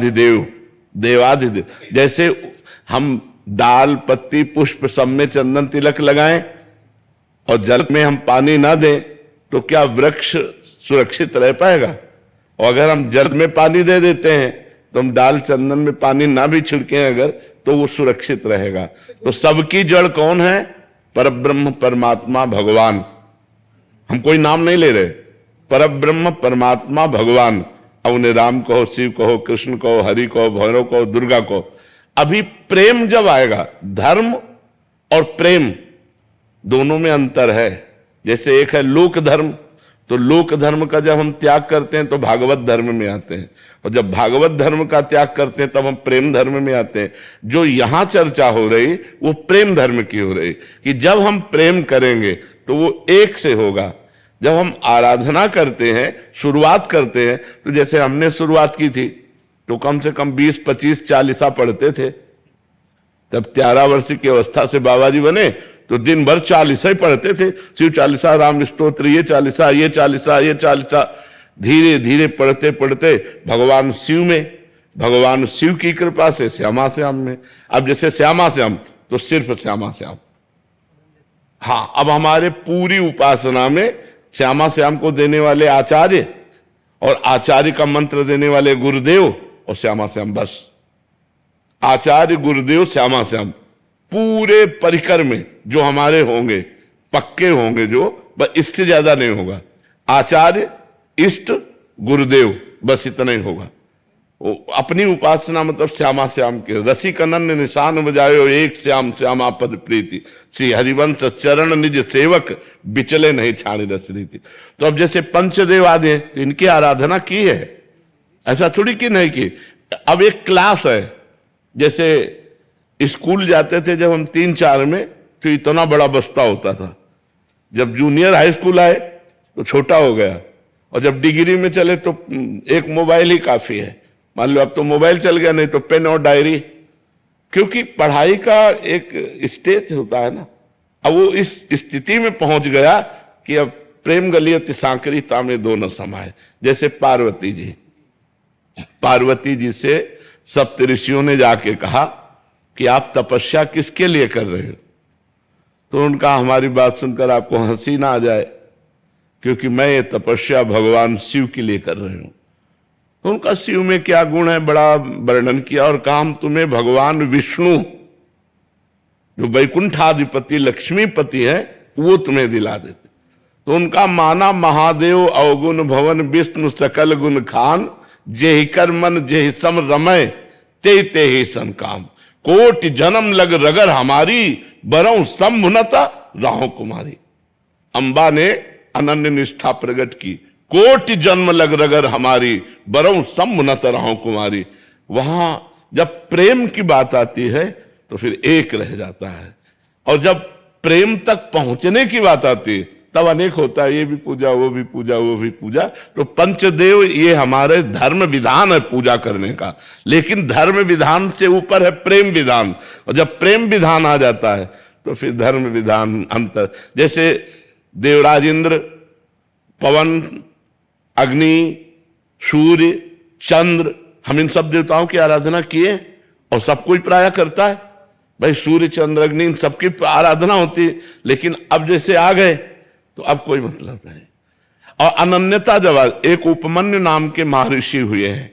देवाधिदेव, देवाधिदेव। जैसे हम डाल पत्ती पुष्प सब में चंदन तिलक लगाएं और जल में हम पानी ना दें तो क्या वृक्ष सुरक्षित रह पाएगा? और अगर हम जल में पानी दे देते हैं तो हम डाल चंदन में पानी ना भी छिड़कें अगर, तो वो सुरक्षित रहेगा। तो सबकी जड़ कौन है? परब्रह्म परमात्मा भगवान। हम कोई नाम नहीं ले रहे, परब्रह्म परमात्मा भगवान। अब उन्हें राम कहो, शिव कहो, कृष्ण कहो, हरि कहो, भैरव कहो, दुर्गा कहो। अभी प्रेम जब आएगा, धर्म और प्रेम दोनों में अंतर है। जैसे एक है लोक धर्म, तो लोक धर्म का जब हम त्याग करते हैं तो भागवत धर्म में आते हैं, और जब भागवत धर्म का त्याग करते हैं तब हम प्रेम धर्म में आते हैं। जो यहां चर्चा हो रही वो प्रेम धर्म की हो रही कि जब हम प्रेम करेंगे तो वो एक से होगा। जब हम आराधना करते हैं, शुरुआत करते हैं, तो जैसे हमने शुरुआत की थी तो कम से कम 20, 25, 40 पढ़ते थे। तब 13 वर्ष की अवस्था से बाबा जी बने तो दिन भर 40 ही पढ़ते थे, शिव चालीसा, राम स्तोत्र, ये चालीसा, ये चालीसा, ये चालीसा। धीरे धीरे पढ़ते पढ़ते भगवान शिव की कृपा से श्यामा श्याम में। अब जैसे श्यामा श्याम तो सिर्फ श्यामा श्याम। हाँ, अब हमारे पूरी उपासना में श्यामा श्याम को देने वाले आचार्य और आचार्य का मंत्र देने वाले गुरुदेव और श्यामा श्याम, बस आचार्य गुरुदेव श्यामा श्याम। पूरे परिकर में जो हमारे होंगे पक्के होंगे, जो बस इससे ज्यादा नहीं होगा। आचार्य, इष्ट, गुरुदेव, बस इतना ही होगा। अपनी उपासना मतलब श्यामा श्याम के। रसिक अनन्य निशान बजायो एक श्याम श्यामा पद प्रीति, श्री हरिवंश चरण निज सेवक बिचले नहीं छाणी रस रीति। तो अब जैसे पंचदेव आदि हैं तो इनकी आराधना की है, ऐसा थोड़ी कि नहीं की। अब एक क्लास है, जैसे स्कूल जाते थे जब हम 3-4 में तो इतना बड़ा बस्ता होता था। जब जूनियर हाई स्कूल आए तो छोटा हो गया, और जब डिग्री में चले तो एक मोबाइल ही काफी है। मान लो अब तो मोबाइल चल गया, नहीं तो पेन और डायरी, क्योंकि पढ़ाई का एक स्टेज होता है ना। अब वो इस स्थिति में पहुंच गया कि अब प्रेम गलियत सांकरी तामे दो न समाये। जैसे पार्वती जी से सप्त ऋषियों ने जाके कहा कि आप तपस्या किसके लिए कर रहे हो? तो उनका हमारी बात सुनकर आपको हंसी ना आ जाए, क्योंकि मैं ये तपस्या भगवान शिव के लिए कर रही हूं। तो उनका शिव में क्या गुण है बड़ा वर्णन किया, और कहा हम तुम्हें भगवान विष्णु जो वैकुंठाधिपति लक्ष्मीपति है वो तुम्हें दिला देते। तो उनका माना महादेव अवगुण भवन विष्णु सकल गुण खान, जेहि कर मन जेहि सम रमय ते ते ही सन काम। कोटि जन्म लग रगर हमारी बरऊ संभुनता राहो कुमारी। अंबा ने अनन्य निष्ठा प्रकट की, कोटि जन्म लग रगर हमारी बरऊ संभुनता राहो कुमारी। वहां जब प्रेम की बात आती है तो फिर एक रह जाता है, और जब प्रेम तक पहुंचने की बात आती है तब अनेक होता है, ये भी पूजा, वो भी पूजा, वो भी पूजा। तो पंचदेव ये हमारे धर्म विधान है पूजा करने का, लेकिन धर्म विधान से ऊपर है प्रेम विधान। और जब प्रेम विधान आ जाता है तो फिर धर्म विधान अंतर। जैसे देवराज इंद्र, पवन, अग्नि, सूर्य, चंद्र, हम इन सब देवताओं की आराधना किए और सब कोई प्राय करता है। भाई सूर्य, चंद्र, अग्नि इन सबकी आराधना होती है, लेकिन अब जैसे आ गए तो अब कोई मतलब नहीं। और अनन्यता जब एक उपमन्यु नाम के महर्षि हुए हैं,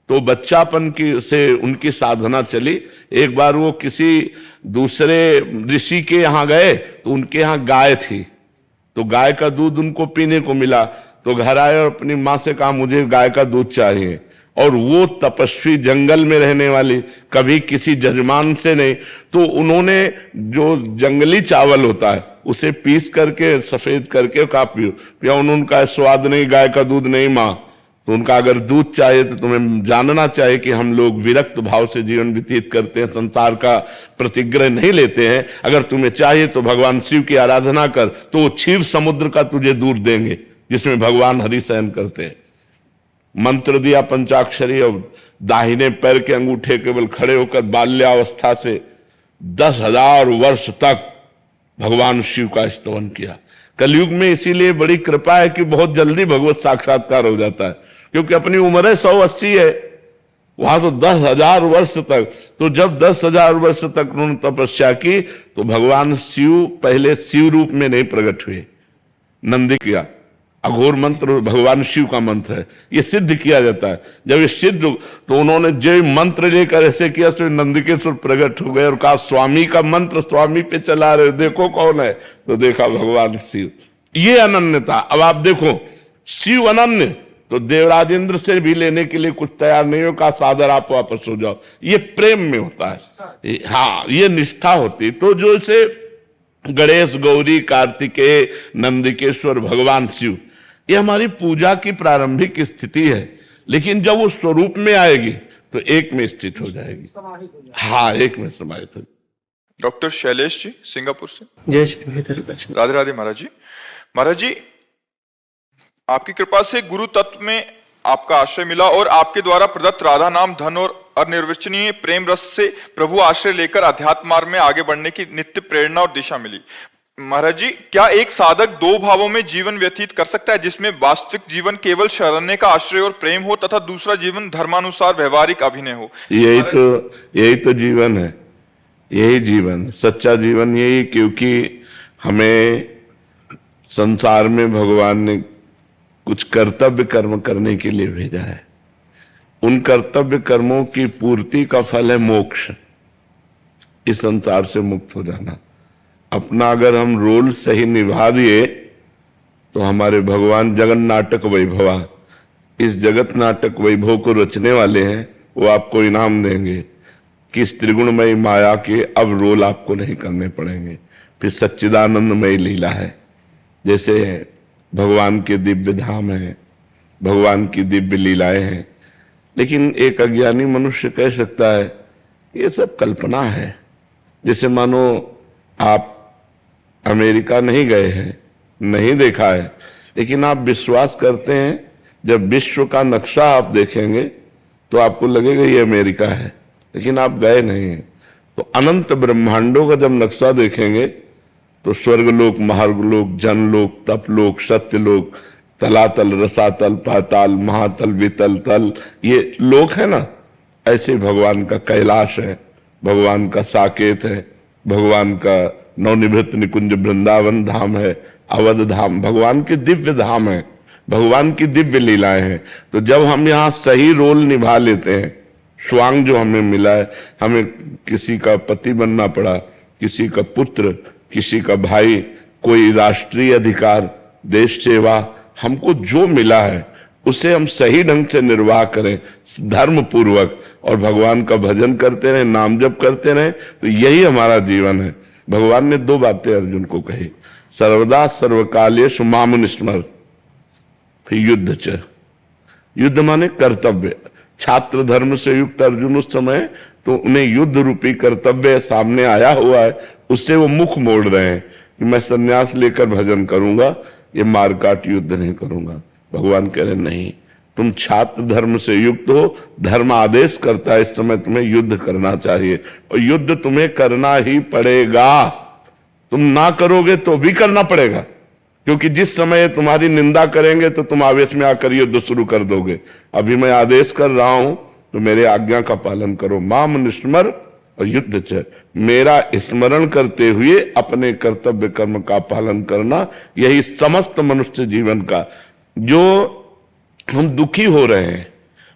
तो बच्चापन की से उनकी साधना चली। एक बार वो किसी दूसरे ऋषि के यहाँ गए तो उनके यहाँ गाय थी, तो गाय का दूध उनको पीने को मिला। तो घर आए और अपनी माँ से कहा मुझे गाय का दूध चाहिए। और वो तपस्वी, जंगल में रहने वाली, कभी किसी जजमान से नहीं, तो उन्होंने जो जंगली चावल होता है उसे पीस करके सफेद करके कहा पिया। उनका स्वाद नहीं, गाय का दूध नहीं माँ। तो उनका अगर दूध चाहिए तो तुम्हें जानना चाहिए कि हम लोग विरक्त भाव से जीवन व्यतीत करते हैं, संसार का प्रतिग्रह नहीं लेते हैं। अगर तुम्हें चाहिए तो भगवान शिव की आराधना कर, तो वो क्षीर समुद्र का तुझे दूध देंगे जिसमें भगवान हरि शयन करते हैं। मंत्र दिया पंचाक्षरी, और दाहिने पैर के अंगूठे केवल खड़े होकर बाल्यावस्था से 10,000 वर्ष तक भगवान शिव का स्तवन किया। कलयुग में इसीलिए बड़ी कृपा है कि बहुत जल्दी भगवत साक्षात्कार हो जाता है, क्योंकि अपनी उम्र है 180 है, वहां तो 10,000 वर्ष तक। तो जब 10,000 वर्ष तक उन्होंने तपस्या की तो भगवान शिव पहले शिव रूप में नहीं प्रकट हुए, नंदी किया। अघोर मंत्र भगवान शिव का मंत्र है, ये सिद्ध किया जाता है। जब ये सिद्ध तो उन्होंने जो मंत्र लेकर ऐसे किया तो नंदिकेश्वर प्रकट हो गए और कहा स्वामी का मंत्र स्वामी पे चला रहे, देखो कौन है, तो देखा भगवान शिव। ये अनन्यता। अब आप देखो शिव अनन्य, तो देवराज इंद्र से भी लेने के लिए कुछ तैयार नहीं हो, कहा सादर आप वापस हो जाओ। ये प्रेम में होता है, हाँ ये निष्ठा होती। तो जो से गणेश, गौरी, कार्तिकेय, नंदिकेश्वर, भगवान शिव, ये हमारी पूजा की प्रारंभिक स्थिति है, लेकिन जब वो स्वरूप में आएगी तो एक में स्थित हो जाएगी, हाँ एक में समाहित हो। डॉक्टर शैलेश जी सिंगापुर से। जय श्री राधे राधे महाराज जी। महाराज जी, आपकी कृपा से गुरु तत्व में आपका आश्रय मिला और आपके द्वारा प्रदत्त राधा नाम, धन और अनिर्वचनीय प्रेम रस से प्रभु आश्रय लेकर अध्यात्म मार्ग में आगे बढ़ने की नित्य प्रेरणा और दिशा मिली। महाराज जी, क्या एक साधक दो भावों में जीवन व्यतीत कर सकता है, जिसमें वास्तविक जीवन केवल शरण्य का आश्रय और प्रेम हो तथा दूसरा जीवन धर्मानुसार व्यवहारिक अभिनय हो? यही तो जीवन है, यही जीवन, सच्चा जीवन यही। क्योंकि हमें संसार में भगवान ने कुछ कर्तव्य कर्म करने के लिए भेजा है। उन कर्तव्य कर्मों की पूर्ति का फल है मोक्ष, इस संसार से मुक्त हो जाना। अपना अगर हम रोल सही निभा दिए तो हमारे भगवान जगन नाटक वैभवा, इस जगत नाटक वैभव को रचने वाले हैं, वो आपको इनाम देंगे कि इस त्रिगुणमयी माया के अब रोल आपको नहीं करने पड़ेंगे। फिर सच्चिदानंदमयी लीला है, जैसे भगवान के दिव्य धाम है, भगवान की दिव्य लीलाएं हैं। लेकिन एक अज्ञानी मनुष्य कह सकता है ये सब कल्पना है। जैसे मानो आप अमेरिका नहीं गए हैं, नहीं देखा है, लेकिन आप विश्वास करते हैं जब विश्व का नक्शा आप देखेंगे तो आपको लगेगा ये अमेरिका है, लेकिन आप गए नहीं हैं। तो अनंत ब्रह्मांडों का जब नक्शा देखेंगे तो स्वर्गलोक, महार्गलोक, जनलोक, तपलोक, सत्यलोक, तलातल, रसातल, पाताल, महातल, वितल, तल, ये लोक है ना, ऐसे भगवान का कैलाश है, भगवान का साकेत है, भगवान का नवनिवृत्त निकुंज वृंदावन धाम है, अवध धाम भगवान के दिव्य धाम है, भगवान की दिव्य लीलाएं हैं। तो जब हम यहाँ सही रोल निभा लेते हैं, स्वांग जो हमें मिला है, हमें किसी का पति बनना पड़ा, किसी का पुत्र, किसी का भाई, कोई राष्ट्रीय अधिकार, देश सेवा, हमको जो मिला है उसे हम सही ढंग से निर्वाह करें धर्म पूर्वक, और भगवान का भजन करते रहें, नाम जप करते रहें, तो यही हमारा जीवन है। भगवान ने दो बातें अर्जुन को कही, सर्वदा सर्वकालेषु माम निस्मर, फिर युद्ध च। युद्ध माने कर्तव्य। छात्र धर्म से युक्त अर्जुन उस समय तो उन्हें युद्ध रूपी कर्तव्य सामने आया हुआ है, उससे वो मुख मोड़ रहे हैं कि मैं सन्यास लेकर भजन करूंगा, ये मारकाट युद्ध नहीं करूंगा। भगवान कह रहे नहीं, तुम छात्र धर्म से युक्त हो, धर्म आदेश करता है इस समय तुम्हें युद्ध करना चाहिए, और युद्ध तुम्हें करना ही पड़ेगा। तुम ना करोगे तो भी करना पड़ेगा, क्योंकि जिस समय तुम्हारी निंदा करेंगे तो तुम आवेश में आकर युद्ध शुरू कर दोगे। अभी मैं आदेश कर रहा हूं तो मेरे आज्ञा का पालन करो। माम निस्मर और युद्ध च, मेरा स्मरण करते हुए अपने कर्तव्य कर्म का पालन करना, यही समस्त मनुष्य जीवन का। जो हम दुखी हो रहे हैं,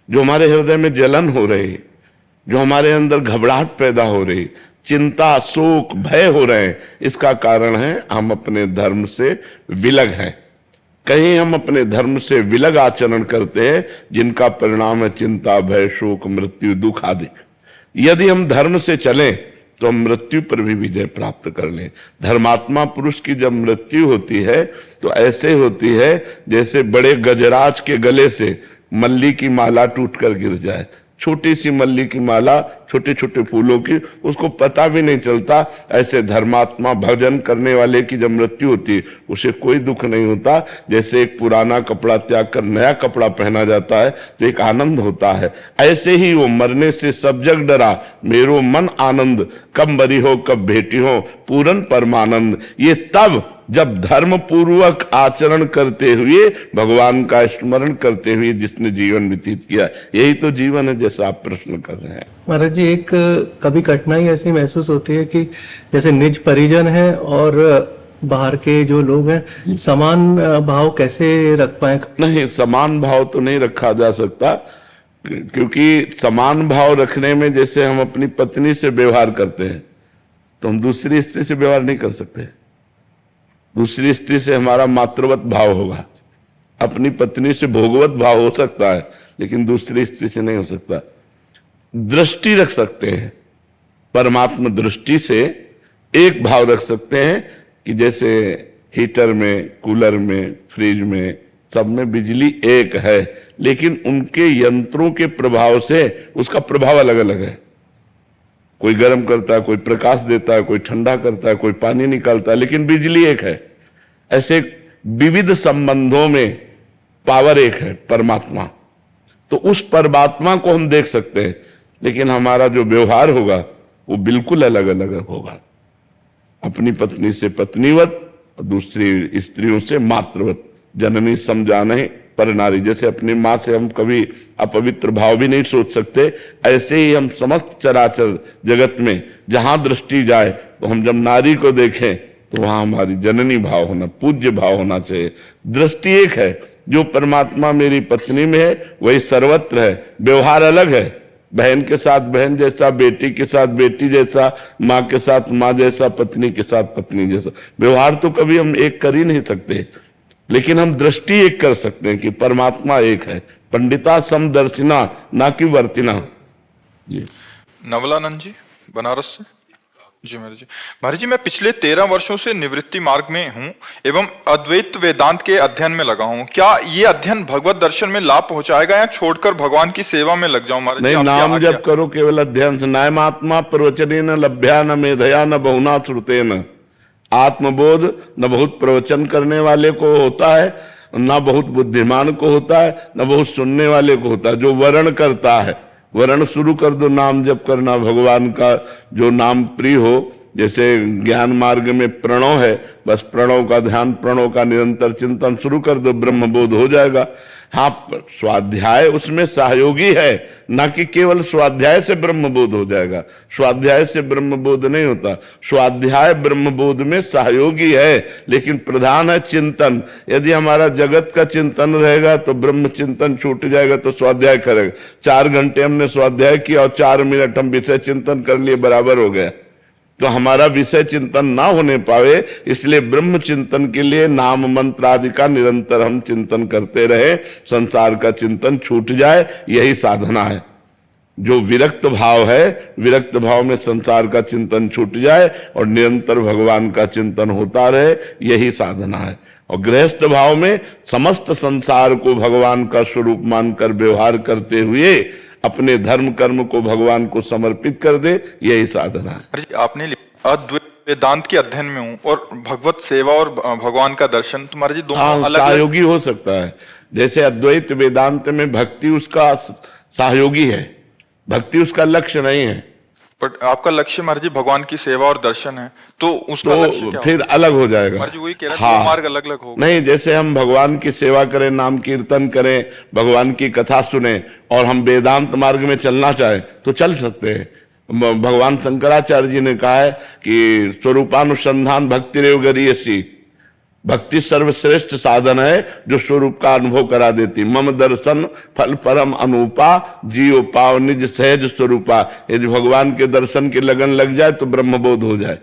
जो हमारे हृदय में जलन हो रही, जो हमारे अंदर घबराहट पैदा हो रही, चिंता, शोक, भय हो रहे हैं, इसका कारण है हम अपने धर्म से विलग हैं। कहीं हम अपने धर्म से विलग आचरण करते हैं, जिनका परिणाम है चिंता, भय, शोक, मृत्यु, दुख आदि। यदि हम धर्म से चलें तो हम मृत्यु पर भी विजय प्राप्त कर लें। धर्मात्मा पुरुष की जब मृत्यु होती है तो ऐसे होती है जैसे बड़े गजराज के गले से मल्ली की माला टूटकर गिर जाए। छोटी सी मल्ली की माला, छोटे छोटे फूलों की, उसको पता भी नहीं चलता। ऐसे धर्मात्मा भजन करने वाले की जब मृत्यु होती है उसे कोई दुख नहीं होता। जैसे एक पुराना कपड़ा त्याग कर नया कपड़ा पहना जाता है तो एक आनंद होता है, ऐसे ही वो मरने से सब जग डरा, मेरो मन आनंद, कब मरी हो कब भेटी हो पूरन परमानंद। ये तब जब धर्म पूर्वक आचरण करते हुए भगवान का स्मरण करते हुए जिसने जीवन व्यतीत किया, यही तो जीवन है जैसा आप प्रश्न कर रहे हैं। महाराज जी, एक कभी कठिनाई ऐसी महसूस होती है कि जैसे निज परिजन है और बाहर के जो लोग हैं, समान भाव कैसे रख पाए? नहीं, समान भाव तो नहीं रखा जा सकता, क्योंकि समान भाव रखने में जैसे हम अपनी पत्नी से व्यवहार करते हैं तो हम दूसरी स्त्री से व्यवहार नहीं कर सकते। दूसरी स्त्री से हमारा मातृवत भाव होगा, अपनी पत्नी से भोगवत भाव हो सकता है, लेकिन दूसरी स्त्री से नहीं हो सकता। दृष्टि रख सकते हैं, परमात्मा दृष्टि से एक भाव रख सकते हैं कि जैसे हीटर में, कूलर में, फ्रिज में, सब में बिजली एक है, लेकिन उनके यंत्रों के प्रभाव से उसका प्रभाव अलग अलग है। कोई गर्म करता है, कोई प्रकाश देता है, कोई ठंडा करता है, कोई पानी निकालता है, लेकिन बिजली एक है। ऐसे विविध संबंधों में पावर एक है, परमात्मा। तो उस परमात्मा को हम देख सकते हैं, लेकिन हमारा जो व्यवहार होगा वो बिल्कुल अलग अलग होगा। अपनी पत्नी से पत्नीवत और दूसरी स्त्रियों से मातृवत। जननी समझाने पर नारी, जैसे अपनी माँ से हम कभी अपवित्र भाव भी नहीं सोच सकते, ऐसे ही हम समस्त चराचर जगत में जहां दृष्टि जाए तो हम जब नारी को देखें तो वहां हमारी जननी भाव होना, पूज्य भाव होना चाहिए। दृष्टि एक है, जो परमात्मा मेरी पत्नी में है वही सर्वत्र है। व्यवहार अलग है, बहन के साथ बहन जैसा, बेटी के साथ बेटी जैसा, माँ के साथ माँ जैसा, पत्नी के साथ पत्नी जैसा। व्यवहार तो कभी हम एक कर ही नहीं सकते, लेकिन हम दृष्टि एक कर सकते हैं कि परमात्मा एक है। पंडिता समदर्शिना, ना कि वर्तिना। जी नवलानंद जी, बनारस से। जी महाराज जी, मैं पिछले 13 वर्षों से निवृत्ति मार्ग में हूँ एवं अद्वैत वेदांत के अध्ययन में लगा हूँ। क्या ये अध्ययन भगवत दर्शन में लाभ पहुंचाएगा या छोड़कर भगवान की सेवा में लग जाऊं? महाराज नहीं, नाम जप करो केवल अध्ययन से। नायमात्मा प्रवचनेन लभ्या न मेधया न बहुना श्रुतेन। आत्मबोध न बहुत प्रवचन करने वाले को होता है, न बहुत बुद्धिमान को होता है, न बहुत सुनने वाले को होता है। जो वर्ण करता है, वर्ण शुरू कर दो, नाम जप करना, भगवान का जो नाम प्रिय हो। जैसे ज्ञान मार्ग में प्रणव है, बस प्रणव का ध्यान, प्रणव का निरंतर चिंतन शुरू कर दो, ब्रह्मबोध हो जाएगा। हाँ, स्वाध्याय उसमें सहयोगी है, ना कि केवल स्वाध्याय से ब्रह्मबोध हो जाएगा। स्वाध्याय से ब्रह्मबोध नहीं होता, स्वाध्याय ब्रह्मबोध में सहयोगी है, लेकिन प्रधान है चिंतन। यदि हमारा जगत का चिंतन रहेगा तो ब्रह्म चिंतन छूट जाएगा, तो स्वाध्याय करेगा। 4 घंटे हमने स्वाध्याय किया और 4 मिनट हम विषय चिंतन कर लिए, बराबर हो गया। तो हमारा विषय चिंतन ना होने पावे, इसलिए ब्रह्म चिंतन के लिए नाम मंत्र आदि का निरंतर हम चिंतन करते रहे, संसार का चिंतन छूट जाए, यही साधना है। जो विरक्त भाव है, विरक्त भाव में संसार का चिंतन छूट जाए और निरंतर भगवान का चिंतन होता रहे, यही साधना है। और गृहस्थ भाव में समस्त संसार को भगवान का स्वरूप मानकर व्यवहार करते हुए अपने धर्म कर्म को भगवान को समर्पित कर दे, यही साधना है। आपने अद्वैत वेदांत के अध्ययन में हूँ और भगवत सेवा और भगवान का दर्शन, तुम्हारे जी दोनों अलग सहयोगी हो सकता है। जैसे अद्वैत वेदांत में भक्ति उसका सहयोगी है, भक्ति उसका लक्ष्य नहीं है। पर आपका लक्ष्य महाराज जी भगवान की सेवा और दर्शन है, तो उसका लक्ष्य क्या फिर अलग हो जाएगा। महाराज जी वही कह रहा है, मार्ग अलग अलग होगा। नहीं, जैसे हम भगवान की सेवा करें, नाम कीर्तन करें, भगवान की कथा सुने और हम वेदांत मार्ग में चलना चाहें तो चल सकते हैं। भगवान शंकराचार्य जी ने कहा है कि स्वरूपानुसंधान भक्ति रेव गरीयसी, भक्ति सर्वश्रेष्ठ साधन है जो स्वरूप का अनुभव करा देती। मम दर्शन फल परम अनूपा, जीव पाव निज सहज स्वरूपा। यदि भगवान के दर्शन की लगन लग जाए तो ब्रह्मबोध हो जाए।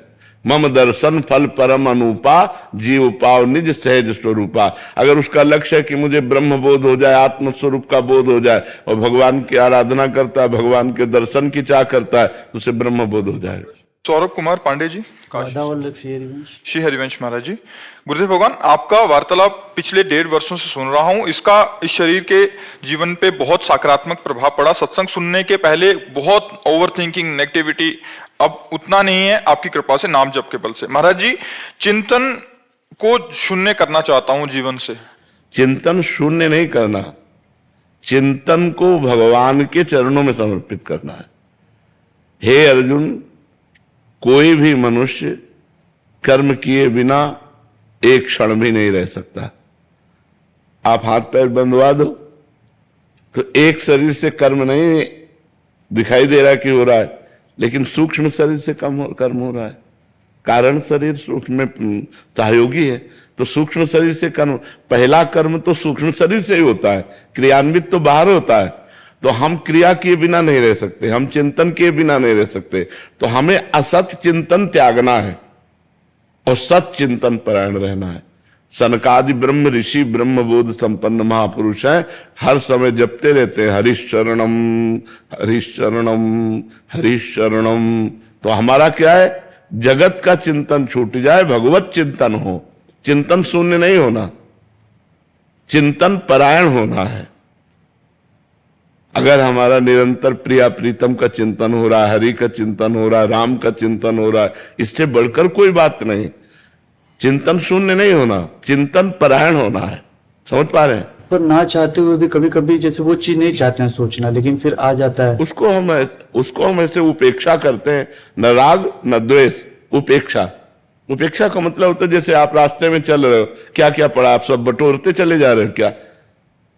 मम दर्शन फल परम अनूपा, जीव पाव निज सहज स्वरूपा। अगर उसका लक्ष्य है कि मुझे ब्रह्मबोध हो जाए, आत्म स्वरूप का बोध हो जाए, और भगवान की आराधना करता है, भगवान के दर्शन की चाह करता है, तो उसे ब्रह्मबोध हो जाएगा। सौरभ कुमार पांडे जी, श्री हरिवंश महाराज जी। गुरुदेव भगवान, आपका वार्तालाप पिछले 1.5 वर्षों से सुन रहा हूं। इसका इस शरीर के जीवन पे बहुत सकारात्मक प्रभाव पड़ा। सत्संग सुनने के पहले बहुत ओवर थिंकिंग, नेगेटिविटी, अब उतना नहीं है आपकी कृपा से, नाम जप के बल से। महाराज जी, चिंतन को शून्य करना चाहता हूं जीवन से। चिंतन शून्य नहीं करना, चिंतन को भगवान के चरणों में समर्पित करना है। हे अर्जुन, कोई भी मनुष्य कर्म किए बिना एक क्षण भी नहीं रह सकता। आप हाथ पैर बंधवा दो तो एक शरीर से कर्म नहीं दिखाई दे रहा कि हो रहा है, लेकिन सूक्ष्म शरीर से कर्म हो रहा है। कारण शरीर सूक्ष्म में सहयोगी है, तो सूक्ष्म शरीर से कर्म, पहला कर्म तो सूक्ष्म शरीर से ही होता है, क्रियान्वित तो बाहर होता है। तो हम क्रिया किए बिना नहीं रह सकते, हम चिंतन किए बिना नहीं रह सकते। तो हमें असत चिंतन त्यागना है और सत चिंतन परायण रहना है। सनकादि ब्रह्म ऋषि ब्रह्मबोध संपन्न महापुरुष हैं, हर समय जपते रहते हैं हरिश शरणम हरिश शरणम हरिश शरणम। तो हमारा क्या है, जगत का चिंतन छूट जाए, भगवत चिंतन हो। चिंतन शून्य नहीं होना, चिंतन परायण होना है। अगर हमारा निरंतर प्रिया प्रीतम का चिंतन हो रहा है, हरि का चिंतन हो रहा है, राम का चिंतन हो रहा है, इससे बढ़कर कोई बात नहीं। चिंतन शून्य नहीं होना, चिंतन परायण होना है। समझ पा रहे हैं? पर ना चाहते हुए भी कभी कभी जैसे वो चीज नहीं चाहते हैं सोचना, लेकिन फिर आ जाता है। उसको हम ऐसे उपेक्षा करते हैं, न राग न द्वेष, उपेक्षा। उपेक्षा का मतलब होता है जैसे आप रास्ते में चल रहे हो, क्या क्या पड़ा, आप सब बटोरते चले जा रहे हो। क्या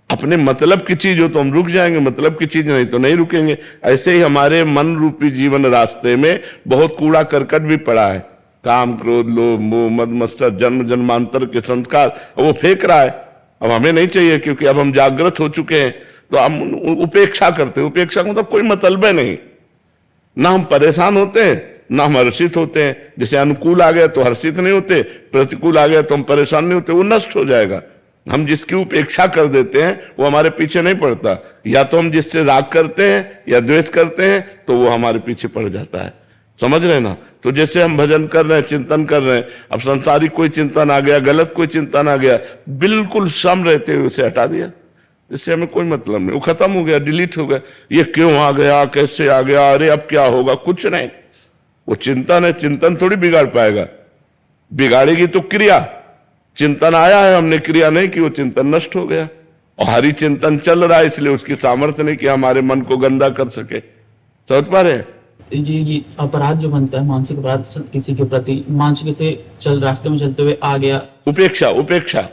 अपने मतलब की चीज हो तो हम रुक जाएंगे, मतलब की चीज नहीं तो नहीं रुकेंगे। ऐसे ही हमारे मन रूपी जीवन रास्ते में बहुत कूड़ा करकट भी पड़ा है, काम क्रोध लोभ मोह मद मत्सर जन्म जन्मांतर के संस्कार, वो फेंक रहा है। अब हमें नहीं चाहिए, क्योंकि अब हम जागृत हो चुके हैं, तो हम उपेक्षा करते हैं। उपेक्षा का मतलब कोई मतलब नहीं, ना हम परेशान होते हैं ना हम हर्षित होते हैं। जैसे अनुकूल आ गया तो हर्षित नहीं होते, प्रतिकूल आ गया तो हम परेशान नहीं होते, वो नष्ट हो जाएगा। हम जिसकी उपेक्षा कर देते हैं वो हमारे पीछे नहीं पड़ता। या तो हम जिससे राग करते हैं या द्वेष करते हैं तो वो हमारे पीछे पड़ जाता है। समझ रहे ना? तो जैसे हम भजन कर रहे हैं, चिंतन कर रहे हैं, अब संसारिक कोई चिंतन आ गया, गलत कोई चिंतन आ गया, बिल्कुल सम रहते हुए उसे हटा दिया। इससे हमें कोई मतलब नहीं, वो खत्म हो गया, डिलीट हो गया। ये क्यों आ गया, कैसे आ गया, अरे अब क्या होगा, कुछ नहीं। वो चिंतन है, चिंतन थोड़ी बिगाड़ पाएगा, बिगाड़ेगी तो क्रिया। चिंतन आया है, हमने क्रिया नहीं की, वो चिंतन नष्ट हो गया। और हरि चिंतन चल रहा है, इसलिए उसकी सामर्थ्य नहीं कि हमारे मन को गंदा कर सके। समझ पा रहे हैं? ये अपराध जो बनता है, मानसिक अपराध किसी के प्रति, मानसिक से रास्ते में चलते हुए आ गया, उपेक्षा। उपेक्षा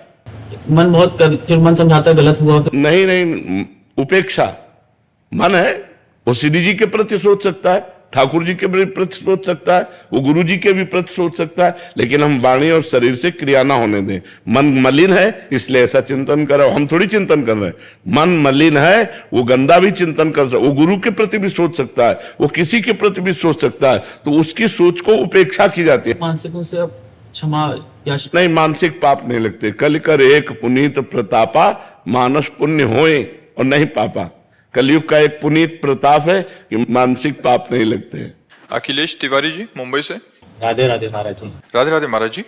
मन बहुत फिर मन समझाता है गलत हुआ। नहीं, उपेक्षा मन है, वो श्री जी के प्रति सोच सकता है, ठाकुर जी के भी प्रति सोच सकता है, वो गुरु जी के भी प्रति सोच सकता है, लेकिन हम वाणी और शरीर से क्रिया ना होने दें। मन मलिन है इसलिए ऐसा चिंतन करो, हम थोड़ी चिंतन कर रहे हैं। मन मलिन है, वो गंदा भी चिंतन कर सकता है, वो गुरु के प्रति भी सोच सकता है, वो किसी के प्रति भी सोच सकता है, तो उसकी सोच को उपेक्षा की जाती है। मानसिक से अब क्षमा या नहीं, मानसिक पाप नहीं लगते। कल कर एक पुनीत प्रतापा, मानस पुण्य होए और नहीं पापा। कलयुग का एक पुनीत प्रताप है कि मानसिक पाप नहीं लगते हैं। अखिलेश तिवारी जी मुंबई से। राधे राधे महाराज जी। राधे राधे महाराज जी।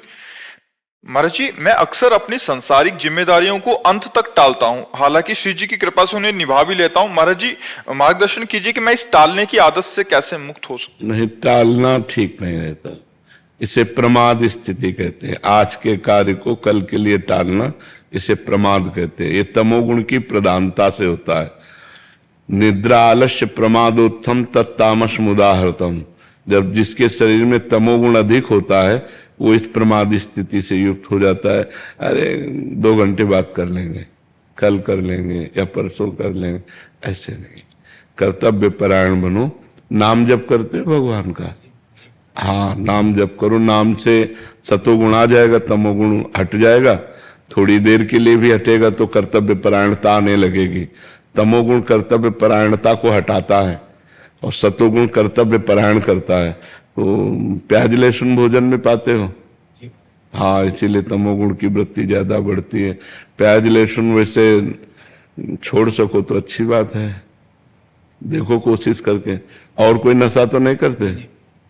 महाराज जी, मैं अक्सर अपनी संसारिक जिम्मेदारियों को अंत तक टालता हूं, हालांकि श्री जी की कृपा से उन्हें निभा भी लेता हूं। महाराज जी, मार्गदर्शन कीजिए कि मैं इस टालने की आदत से कैसे मुक्त हो सकूं। नहीं, टालना ठीक नहीं रहता, इसे प्रमाद स्थिति कहते हैं। आज के कार्य को कल के लिए टालना, इसे प्रमाद कहते हैं। ये तमोगुण की प्रधानता से होता है। निद्रा आलस्य प्रमादोत्थम तत्तामस मुदाहृतम। जब जिसके शरीर में तमोगुण अधिक होता है वो इस प्रमाद स्थिति से युक्त हो जाता है। अरे 2 घंटे बात कर लेंगे, कल कर लेंगे या परसों कर लेंगे, ऐसे नहीं। कर्तव्य परायण बनो। नाम जप करते हो भगवान का, हाँ नाम जप करो। नाम से सतोगुण आ जाएगा, तमोगुण हट जाएगा। थोड़ी देर के लिए भी हटेगा तो कर्तव्य परायणता आने लगेगी। तमोगुण कर्तव्य परायणता को हटाता है और सतोगुण कर्तव्य परायण करता है। तो प्याज लहसुन भोजन में पाते हो, हाँ, इसीलिए तमोगुण की वृत्ति ज्यादा बढ़ती है। प्याज लहसुन वैसे छोड़ सको तो अच्छी बात है, देखो कोशिश करके। और कोई नशा तो नहीं करते?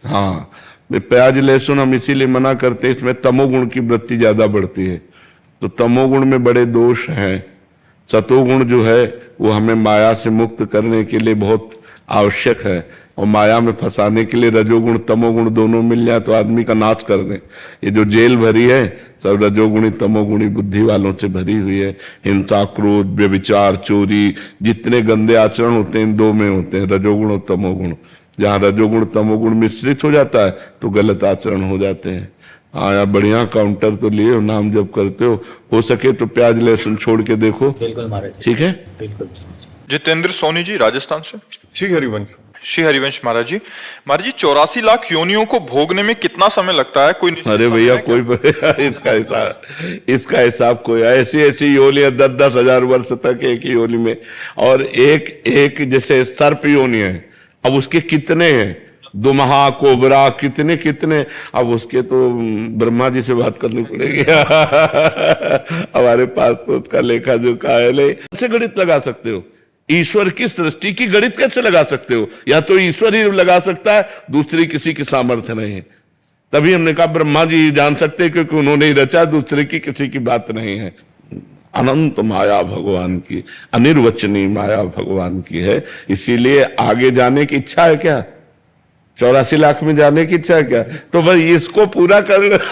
हाँ, प्याज लहसुन हम इसीलिए मना करते हैं, इसमें तमोगुण की वृत्ति ज्यादा बढ़ती है। तो तमोगुण में बड़े दोष हैं। सतोगुण जो है वो हमें माया से मुक्त करने के लिए बहुत आवश्यक है, और माया में फंसाने के लिए रजोगुण तमोगुण दोनों मिल जाए तो आदमी का नाश कर दें। ये जो जेल भरी है सब रजोगुणी तमोगुणी बुद्धि वालों से भरी हुई है। हिंसा, क्रोध, व्यभिचार, चोरी, जितने गंदे आचरण होते हैं इन 2 में होते हैं, रजोगुण और तमोगुण। जहाँ रजोगुण तमोगुण मिश्रित हो जाता है तो गलत आचरण हो जाते हैं। हाँ यार, बढ़िया काउंटर तो लिए हो, नाम जब करते हो सके तो प्याज लहसुन छोड़ के देखो। बिल्कुल महाराज जी, ठीक है। बिल्कुल। जितेंद्र सोनी जी राजस्थान से। श्री हरिवंश। श्री हरिवंश महाराज जी। महाराज जी 84 लाख योनियों को भोगने में कितना समय लगता है? कोई निश्चित अरे समय भैया है क्या? इसका हिसाब कोई, ऐसी ऐसी योनियां 10-10 हजार वर्ष तक एक ही योनि में, और एक जैसे सर्प योनि है, अब उसके कितने हैं, दुमहा कोबरा कितने कितने, अब उसके तो ब्रह्मा जी से बात करनी पड़ेगी हमारे पास तो उसका लेखा जोखा है नहीं। कैसे गणित लगा सकते हो? ईश्वर की सृष्टि की गणित कैसे लगा सकते हो? या तो ईश्वर ही लगा सकता है, दूसरी किसी की सामर्थ्य नहीं है। तभी हमने कहा ब्रह्मा जी ही जान सकते हैं, क्योंकि उन्होंने ही रचा, दूसरे की किसी की बात नहीं है। अनंत माया भगवान की, अनिर्वचनीय माया भगवान की है। इसीलिए आगे जाने की इच्छा है क्या? 84 लाख में जाने की इच्छा है क्या? तो बस इसको पूरा कर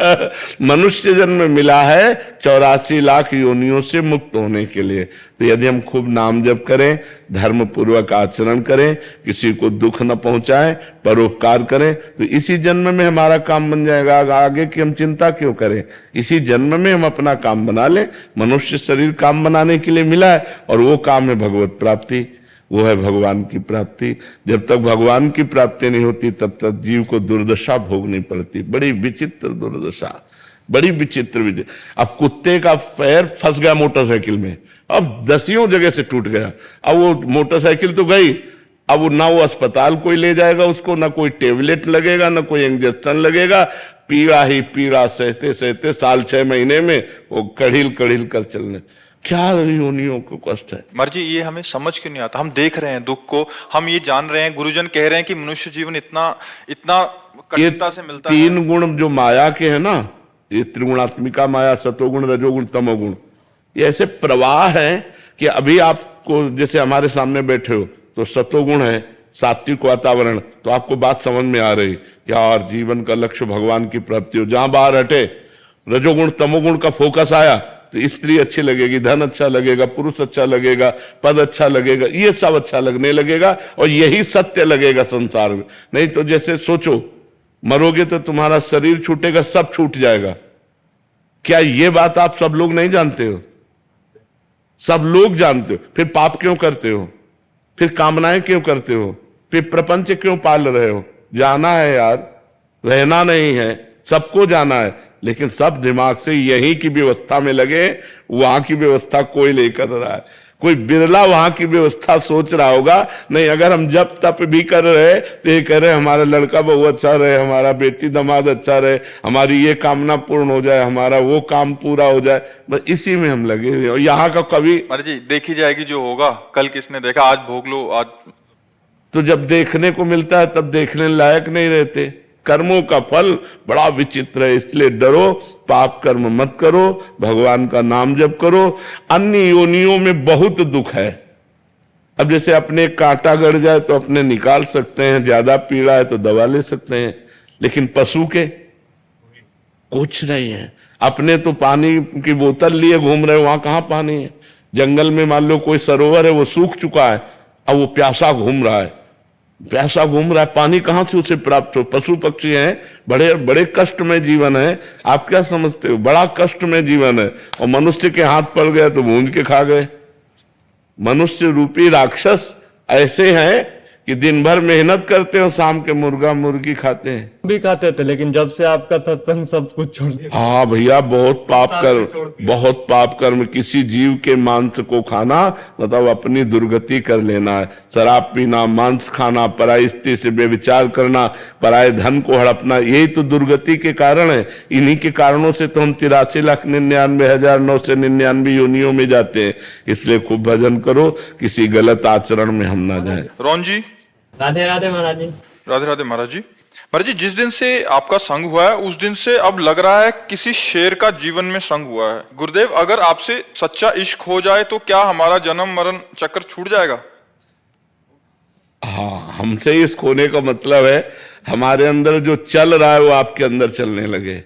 मनुष्य जन्म मिला है 84 लाख योनियों से मुक्त होने के लिए। तो यदि हम खूब नाम जप करें, धर्म पूर्वक आचरण करें, किसी को दुख न पहुंचाएं, परोपकार करें, तो इसी जन्म में हमारा काम बन जाएगा। आगे की हम चिंता क्यों करें? इसी जन्म में हम अपना काम बना लें। मनुष्य शरीर काम बनाने के लिए मिला है, और वो काम है भगवत प्राप्ति, वो है भगवान की प्राप्ति। जब तक भगवान की प्राप्ति नहीं होती तब तक जीव को दुर्दशा भोगनी पड़ती। बड़ी विचित्र दुर्दशा, बड़ी विचित्र। अब कुत्ते का पैर फंस गया मोटरसाइकिल में, अब 10 जगह से टूट गया। अब वो मोटरसाइकिल तो गई, अब वो ना वो अस्पताल कोई ले जाएगा उसको, ना कोई टेबलेट लगेगा, ना कोई इंजेक्शन लगेगा। पीड़ा ही पीड़ा सहते सहते साल 6 महीने में वो कड़िल कर चलने। क्या योनियों को कष्ट है। महाराज जी ये हमें समझ क्यों नहीं आता? हम देख रहे हैं दुख को, हम ये जान रहे हैं, गुरुजन कह रहे हैं कि मनुष्य जीवन इतना कठिनता से मिलता है। 3 गुण जो माया के है ना, ये त्रिगुणात्मिका माया, सतोगुण रजोगुण तमोगुण, ये ऐसे प्रवाह है कि अभी आपको जैसे हमारे सामने बैठे हो तो सतोगुण है, सात्विक वातावरण, तो आपको बात समझ में आ रही, यार जीवन का लक्ष्य भगवान की प्राप्ति हो। जहां बाहर हटे रजोगुण तमोगुण का फोकस आया तो स्त्री अच्छी लगेगी, धन अच्छा लगेगा, पुरुष अच्छा लगेगा, पद अच्छा लगेगा, ये सब अच्छा लगने लगेगा, और यही सत्य लगेगा संसार में। नहीं तो जैसे सोचो, मरोगे तो तुम्हारा शरीर छूटेगा, सब छूट जाएगा। क्या ये बात आप सब लोग नहीं जानते हो? सब लोग जानते हो। फिर पाप क्यों करते हो? फिर कामनाएं क्यों करते हो? फिर प्रपंच क्यों पाल रहे हो? जाना है यार, रहना नहीं है, सबको जाना है, लेकिन सब दिमाग से यहीं की व्यवस्था में लगे। वहां की व्यवस्था कोई नहीं कर रहा है, कोई बिरला वहां की व्यवस्था सोच रहा होगा। नहीं, अगर हम जब तप भी कर रहे तो ये कह रहे हमारा लड़का बहू अच्छा रहे, हमारा बेटी दामाद अच्छा रहे, हमारी ये कामना पूर्ण हो जाए, हमारा वो काम पूरा हो जाए, बस इसी में हम लगे हुए। यहाँ का कभी महाराज जी देखी जाएगी जो होगा, कल किसने देखा, आज भोग लो। आज तो जब देखने को मिलता है तब देखने लायक नहीं रहते। कर्मों का फल बड़ा विचित्र है, इसलिए डरो, पाप कर्म मत करो, भगवान का नाम जप करो। अन्य योनियों में बहुत दुख है। अब जैसे अपने कांटा गड़ जाए तो अपने निकाल सकते हैं, ज्यादा पीड़ा है तो दवा ले सकते हैं, लेकिन पशु के कुछ नहीं है। अपने तो पानी की बोतल लिए घूम रहे, वहां कहां पानी है? जंगल में मान लो कोई सरोवर है, वो सूख चुका है, अब वो प्यासा घूम रहा है, प्यासा घूम रहा है, पानी कहां से उसे प्राप्त हो? पशु पक्षी हैं, बड़े बड़े कष्ट में जीवन है। आप क्या समझते हो? बड़ा कष्ट में जीवन है, और मनुष्य के हाथ पड़ गया तो भून के खा गए। मनुष्य रूपी राक्षस ऐसे हैं कि दिन भर मेहनत करते हो, शाम के मुर्गा मुर्गी खाते हैं। भी खाते थे, लेकिन जब से आपका सत्संग सब कुछ छोड़ दिया। हाँ भैया, बहुत पाप कर्म। किसी जीव के मांस को खाना मतलब अपनी दुर्गति कर लेना है। शराब पीना, मांस खाना, पराई स्त्री से व्यभिचार करना, पराये धन को हड़पना, यही तो दुर्गति के कारण है। इन्हीं के कारणों से तो हम 83,99,999 योनियों में जाते हैं। इसलिए खूब भजन करो, किसी गलत आचरण में हम ना जाएं। रोहन जी राधे राधे महाराज जी। राधे राधे महाराज जी। महाराज जी जिस दिन से आपका संग हुआ है उस दिन से अब लग रहा है किसी शेर का जीवन में संग हुआ है। गुरुदेव अगर आपसे सच्चा इश्क हो जाए तो क्या हमारा जन्म मरण चक्र छूट जाएगा? हाँ, हमसे इश्क होने का मतलब है हमारे अंदर जो चल रहा है वो आपके अंदर चलने लगे।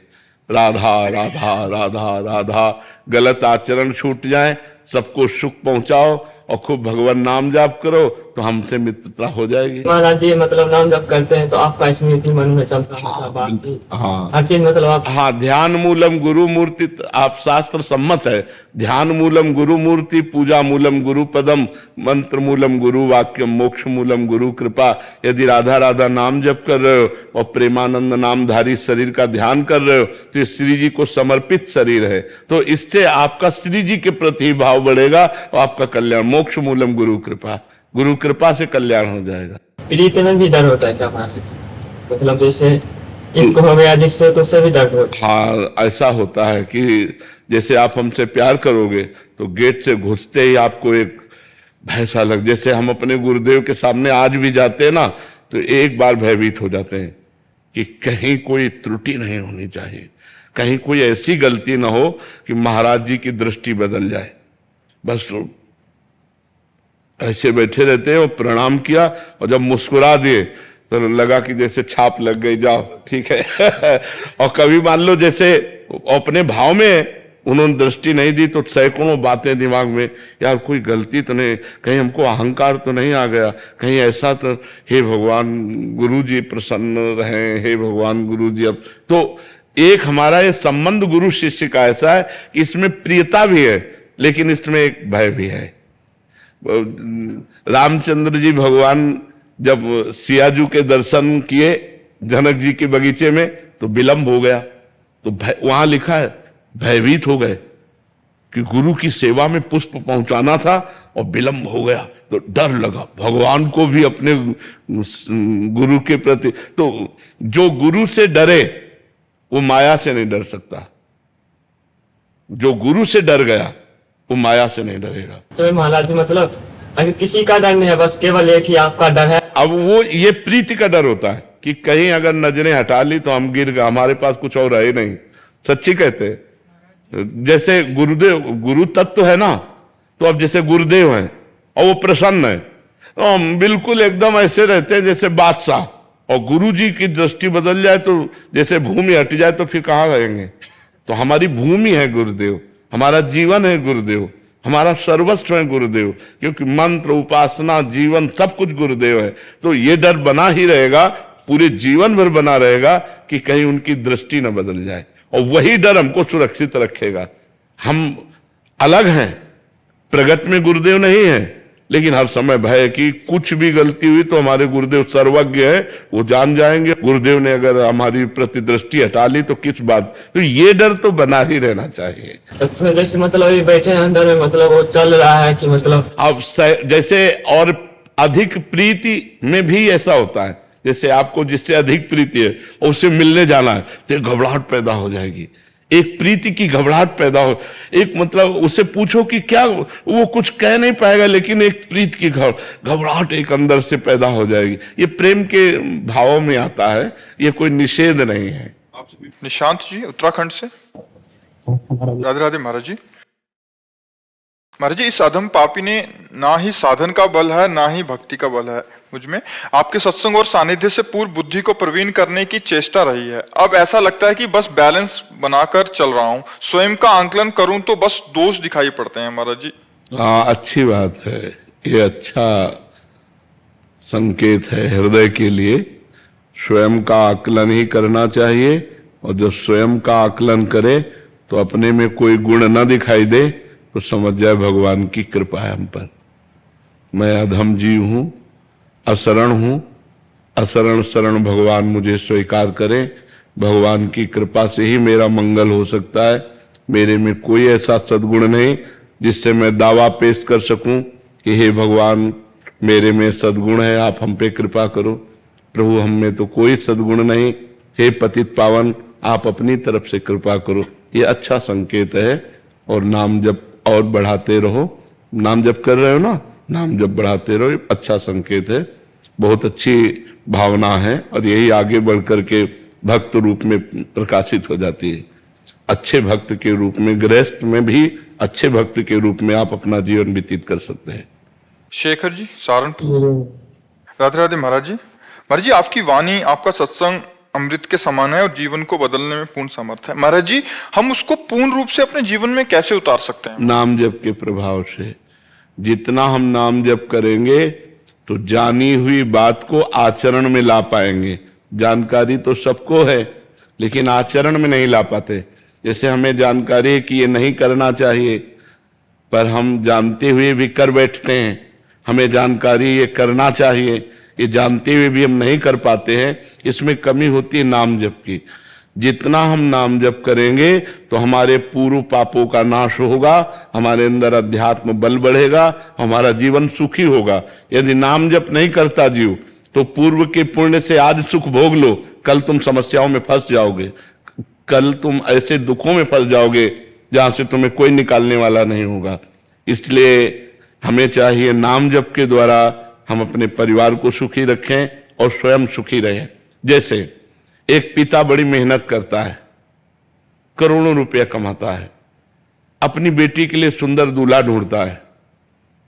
राधा राधा राधा राधा, गलत आचरण छूट जाए, सबको सुख पहुंचाओ और खूब भगवान नाम जाप करो, तो हमसे मित्रता हो जाएगी। महाराज जी मतलब नाम जब करते हैं तो आपका स्मृति मन में चलता है, बाकी हाँ हर चीज मतलब आप हाँ, ध्यान मूलम गुरु मूर्ति, आप शास्त्र सम्मत है। ध्यान मूलम गुरु मूर्ति, पूजा मूलम गुरु पदम, मंत्र मूलम गुरु वाक्यम, मोक्ष मूलम गुरु कृपा। यदि राधा राधा नाम जप कर रहे हो और प्रेमानंद नामधारी शरीर का ध्यान कर रहे हो तो ये श्री जी को समर्पित शरीर है, तो इससे आपका श्री जी के प्रति भाव बढ़ेगा और आपका कल्याण। मोक्ष मूलम गुरु कृपा, गुरु कृपा से कल्याण हो जाएगा। प्रीति में भी डर होता है क्या महाराज? मतलब जैसे इसको हो गया जिससे तो उससे भी डर होता हाँ, ऐसा होता है कि जैसे आप हमसे प्यार करोगे तो गेट से घुसते ही आपको एक भय सा लग, जैसे हम अपने गुरुदेव के सामने आज भी जाते हैं ना तो एक बार भयभीत हो जाते हैं कि कहीं कोई त्रुटि नहीं होनी चाहिए, कहीं कोई ऐसी गलती ना हो कि महाराज जी की दृष्टि बदल जाए। बस ऐसे बैठे रहते हैं और प्रणाम किया और जब मुस्कुरा दिए तो लगा कि जैसे छाप लग गई, जाओ ठीक है। और कभी मान लो जैसे अपने भाव में उन्होंने दृष्टि नहीं दी तो सैकड़ों बातें दिमाग में, यार कोई गलती तो नहीं, कहीं हमको अहंकार तो नहीं आ गया, कहीं ऐसा तो, हे भगवान गुरु जी प्रसन्न रहें, हे भगवान गुरु जी। अब तो एक हमारा ये संबंध गुरु शिष्य का ऐसा है कि इसमें प्रियता भी है लेकिन इसमें एक भय भी है। रामचंद्र जी भगवान जब सियाजू के दर्शन किए जनक जी के बगीचे में तो विलंब हो गया, तो वहां लिखा है भयभीत हो गए कि गुरु की सेवा में पुष्प पहुंचाना था और विलंब हो गया, तो डर लगा भगवान को भी अपने गुरु के प्रति। तो जो गुरु से डरे वो माया से नहीं डर सकता, जो गुरु से डर गया वो माया से नहीं डरेगा। तो महाराज जी मतलब अभी किसी का डर नहीं है, बस केवल एक ही आपका डर है। अब वो ये प्रीति का डर होता है कि कहीं अगर नजरें हटा ली तो हम गिर गए, हमारे पास कुछ और है नहीं। सच्ची कहते हैं, जैसे गुरुदेव गुरु तत्व है ना, तो अब जैसे गुरुदेव हैं और वो प्रसन्न है तो हम बिल्कुल एकदम ऐसे रहते हैं जैसे बादशाह, और गुरु जी की दृष्टि बदल जाए तो जैसे भूमि हट जाए तो फिर कहाँ रहेंगे। तो हमारी भूमि है गुरुदेव, हमारा जीवन है गुरुदेव, हमारा सर्वस्व है गुरुदेव, क्योंकि मंत्र उपासना जीवन सब कुछ गुरुदेव है। तो ये डर बना ही रहेगा, पूरे जीवन भर बना रहेगा कि कहीं उनकी दृष्टि न बदल जाए, और वही डर हमको सुरक्षित रखेगा। हम अलग हैं, प्रगट में गुरुदेव नहीं है, लेकिन हर समय भय है कि कुछ भी गलती हुई तो हमारे गुरुदेव सर्वज्ञ है, वो जान जाएंगे। गुरुदेव ने अगर हमारी प्रति दृष्टि हटा ली तो किस बात। तो ये डर तो बना ही रहना चाहिए। अच्छा, जैसे मतलब अभी बैठे हैं अंदर में, मतलब वो चल रहा है कि मतलब अब जैसे और अधिक प्रीति में भी ऐसा होता है, जैसे आपको जिससे अधिक प्रीति है और उससे मिलने जाना है तो घबराहट पैदा हो जाएगी, एक प्रीति की घबराहट पैदा हो। एक मतलब उसे पूछो कि क्या, वो कुछ कह नहीं पाएगा लेकिन एक प्रीति की घबराहट एक अंदर से पैदा हो जाएगी। ये प्रेम के भावों में आता है, ये कोई निषेध नहीं है। निशांत जी उत्तराखंड से। राधे राधे महाराज जी। महाराज जी, इस अधम पापी ने ना ही साधन का बल है ना ही भक्ति का बल है मुझ में। आपके सत्संग और सानिध्य से पूर्ण बुद्धि को प्रवीण करने की चेष्टा रही है। अब ऐसा लगता है कि बस बैलेंस बनाकर चल रहा हूं, स्वयं का आंकलन करूं तो बस दोष दिखाई पड़ते हैं महाराज जी। हाँ, अच्छी बात है, ये अच्छा संकेत है हृदय के लिए। स्वयं का आकलन ही करना चाहिए, और जब स्वयं का आकलन करे तो अपने में कोई गुण न दिखाई दे तो समझ जाए भगवान की कृपा है हम पर। मैं अधम जीव हूं, असरण हूं, असरण शरण भगवान मुझे स्वीकार करें। भगवान की कृपा से ही मेरा मंगल हो सकता है। मेरे में कोई ऐसा सद्गुण नहीं जिससे मैं दावा पेश कर सकूं कि हे भगवान मेरे में सद्गुण है, आप हम पे कृपा करो। प्रभु हम में तो कोई सद्गुण नहीं, हे पतित पावन आप अपनी तरफ से कृपा करो। ये अच्छा संकेत है। और नाम जप और बढ़ाते रहो, नाम जप कर रहे हो ना, नाम जप बढ़ाते रहो, ये अच्छा संकेत है, बहुत अच्छी भावना है, और यही आगे बढ़ करके भक्त रूप में प्रकाशित हो जाती है। अच्छे भक्त के रूप में, गृहस्थ में भी अच्छे भक्त के रूप में आप अपना जीवन व्यतीत कर सकते हैं। शेखर जी सहारनपुर। राधे राधे महाराज जी। महाराज जी, आपकी वाणी, आपका सत्संग अमृत के समान है और जीवन को बदलने में पूर्ण समर्थ है। महाराज जी, हम उसको पूर्ण रूप से अपने जीवन में कैसे उतार सकते हैं? नाम जप के प्रभाव से। जितना हम नाम जप करेंगे तो जानी हुई बात को आचरण में ला पाएंगे। जानकारी तो सबको है, लेकिन आचरण में नहीं ला पाते। जैसे हमें जानकारी है कि ये नहीं करना चाहिए, पर हम जानते हुए भी कर बैठते हैं। हमें जानकारी ये करना चाहिए, ये जानते हुए भी हम नहीं कर पाते हैं। इसमें कमी होती है नाम जप की। जितना हम नाम जप करेंगे तो हमारे पूर्व पापों का नाश होगा, हमारे अंदर अध्यात्म बल बढ़ेगा, हमारा जीवन सुखी होगा। यदि नाम जप नहीं करता जीव तो पूर्व के पुण्य से आज सुख भोग लो, कल तुम समस्याओं में फंस जाओगे, कल तुम ऐसे दुखों में फंस जाओगे जहां से तुम्हें कोई निकालने वाला नहीं होगा। इसलिए हमें चाहिए नाम जप के द्वारा हम अपने परिवार को सुखी रखें और स्वयं सुखी रहें। जैसे एक पिता बड़ी मेहनत करता है, करोड़ों रुपया कमाता है, अपनी बेटी के लिए सुंदर दूल्हा ढूंढता है,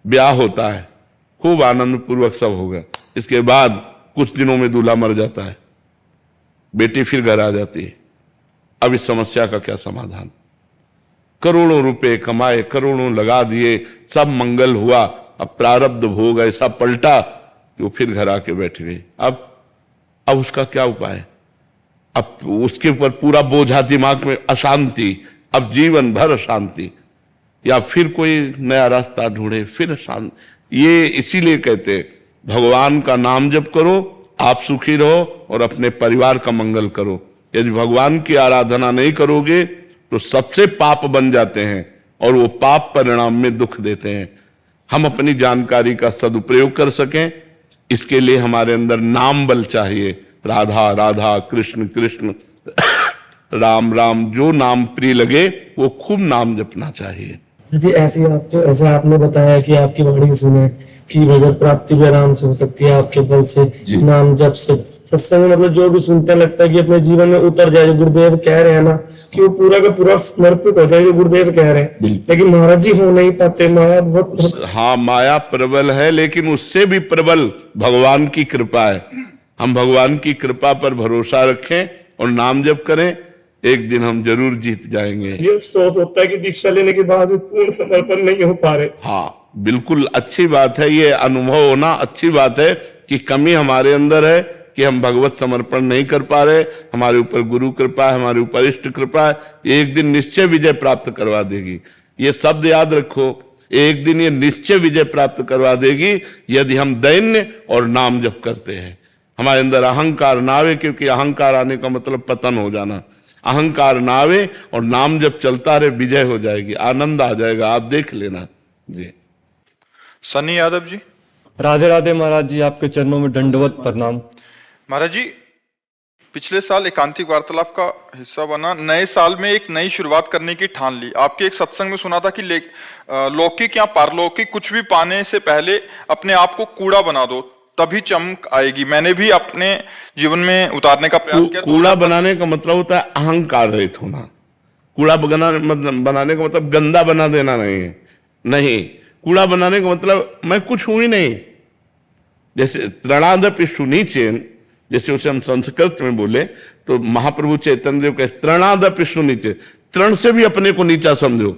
ब्याह होता है, खूब आनंद पूर्वक सब होगा। इसके बाद कुछ दिनों में दूल्हा मर जाता है, बेटी फिर घर आ जाती है। अब इस समस्या का क्या समाधान? करोड़ों रुपए कमाए, करोड़ों लगा दिए, सब मंगल हुआ, अब प्रारब्ध भोग ऐसा पलटा कि वो फिर घर आके बैठ गई। अब उसका क्या उपाय? अब उसके ऊपर पूरा बोझा दिमाग में, अशांति, अब जीवन भर अशांति, या फिर कोई नया रास्ता ढूंढे, फिर शांति। ये इसीलिए कहते हैं भगवान का नाम जप करो, आप सुखी रहो और अपने परिवार का मंगल करो। यदि भगवान की आराधना नहीं करोगे तो सबसे पाप बन जाते हैं और वो पाप परिणाम में दुख देते हैं। हम अपनी जानकारी का सदुपयोग कर सकें, इसके लिए हमारे अंदर नाम बल चाहिए। राधा राधा, कृष्ण कृष्ण, राम राम, जो नाम प्रिय लगे वो खूब नाम जपना चाहिए। जी ऐसे आपने बताया कि आपकी वाणी सुने कि भगवत प्राप्ति भी आराम से हो सकती है आपके बल से, नाम जप से। सत्संग में मतलब जो भी सुनते लगता है कि अपने जीवन में उतर जाए। गुरुदेव कह रहे हैं ना कि वो पूरा का पूरा समर्पित हो जाए, जो गुरुदेव कह रहे हैं। लेकिन महाराज जी हो नहीं पाते, माया बहुत। हाँ, माया प्रबल है, लेकिन उससे भी प्रबल भगवान की कृपा है। हम भगवान की कृपा पर भरोसा रखें और नाम जप करें, एक दिन हम जरूर जीत जाएंगे। ये अफसोस होता है कि दीक्षा लेने के बाद भी पूर्ण समर्पण नहीं हो पा रहे। हाँ, बिल्कुल अच्छी बात है, ये अनुभव होना अच्छी बात है कि कमी हमारे अंदर है कि हम भगवत समर्पण नहीं कर पा रहे। हमारे ऊपर गुरु कृपा है, हमारे ऊपर इष्ट कृपा है, एक दिन निश्चय विजय प्राप्त करवा देगी। ये शब्द याद रखो, एक दिन ये निश्चय विजय प्राप्त करवा देगी यदि हम दैन्य और नाम जप करते हैं। हमारे अंदर अहंकार ना आवे, क्योंकि अहंकार आने का मतलब पतन हो जाना। अहंकार ना आवे और नाम जब चलता रहे, विजय हो जाएगी, आनंद आ जाएगा। आप देख लेना जी। सनी यादव जी। राधे राधे महाराज जी, आपके चरणों में दंडवत प्रणाम। महाराज जी, पिछले साल एकांतिक वार्तालाप का हिस्सा बना, नए साल में एक नई शुरुआत करने की ठान ली। आपके एक सत्संग में सुना था कि लौकिक या पारलौकिक कुछ भी पाने से पहले अपने आप को कूड़ा बना दो, तभी चमक आएगी। मैंने भी अपने जीवन में उतारने का प्रयास किया। कूड़ा बनाने का मतलब होता है अहंकार रहित होना। कूड़ा बनाने का मतलब गंदा बना देना नहीं है। नहीं, कूड़ा बनाने का मतलब मैं कुछ हूं ही नहीं। जैसे तृणादपि शुनिचेन, जैसे उसे हम संस्कृत में बोले तो महाप्रभु चैतन्य देव कहते तृणादपि शुनिचेन, तृण से भी अपने को नीचा समझो।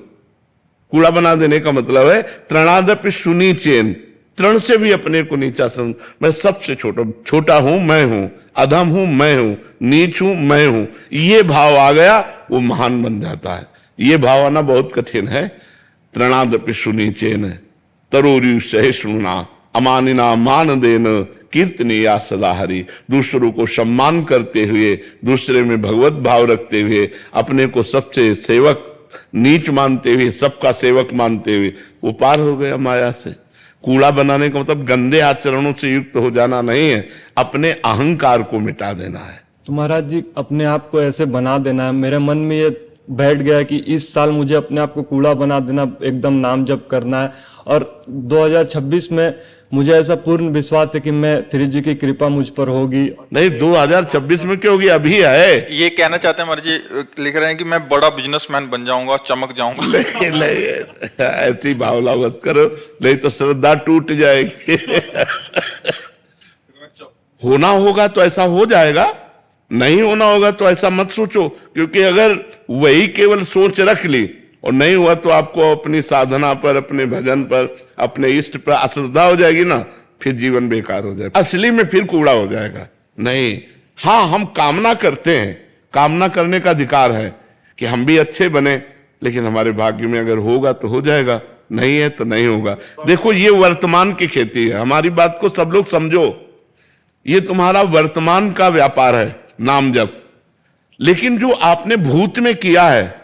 कूड़ा बना देने का मतलब है तृणादपि शुनिचेन, तृण से भी अपने को नीचा समझ। मैं सबसे छोटा हूं, मैं हूं, अधम हूं, मैं हूं, नीच हूं, मैं हूं। ये भाव आ गया, वो महान बन जाता है। ये भाव आना बहुत कठिन है। तृणादपि शुनिचेन तरोरी सहिष्णुना अमानिना मान देन कीर्तनीया सदा हरि। दूसरों को सम्मान करते हुए, दूसरे में भगवत भाव रखते हुए, अपने को सबसे सेवक नीच मानते हुए, सबका सेवक मानते हुए वो पार हो गया माया से। कूड़ा बनाने का मतलब गंदे आचरणों से युक्त हो जाना नहीं है, अपने अहंकार को मिटा देना है। तो महाराज जी, अपने आप को ऐसे बना देना है। मेरे मन में ये बैठ गया कि इस साल मुझे अपने आप को कूड़ा बना देना, एकदम नाम जप करना है। और 2026 में मुझे ऐसा पूर्ण विश्वास है कि मैं श्री जी की कृपा मुझ पर होगी। नहीं, 2026 में क्यों होगी, अभी है। ये कहना चाहते हैं महाराज जी, लिख रहे हैं कि मैं बड़ा बिजनेसमैन बन जाऊंगा, चमक जाऊंगा। नहीं, ऐसी भावना मत करो, नहीं तो श्रद्धा टूट जाएगी। होना होगा तो ऐसा हो जाएगा, नहीं होना होगा तो ऐसा मत सोचो। क्योंकि अगर वही केवल सोच रख ली और नहीं हुआ तो आपको अपनी साधना पर, अपने भजन पर, अपने इष्ट पर अश्रद्धा हो जाएगी ना, फिर जीवन बेकार हो जाए, असली में फिर कूड़ा हो जाएगा। नहीं, हाँ हम कामना करते हैं, कामना करने का अधिकार है कि हम भी अच्छे बने, लेकिन हमारे भाग्य में अगर होगा तो हो जाएगा, नहीं है तो नहीं होगा। देखो ये वर्तमान की खेती है, हमारी बात को सब लोग समझो, ये तुम्हारा वर्तमान का व्यापार है नाम जप। लेकिन जो आपने भूत में किया है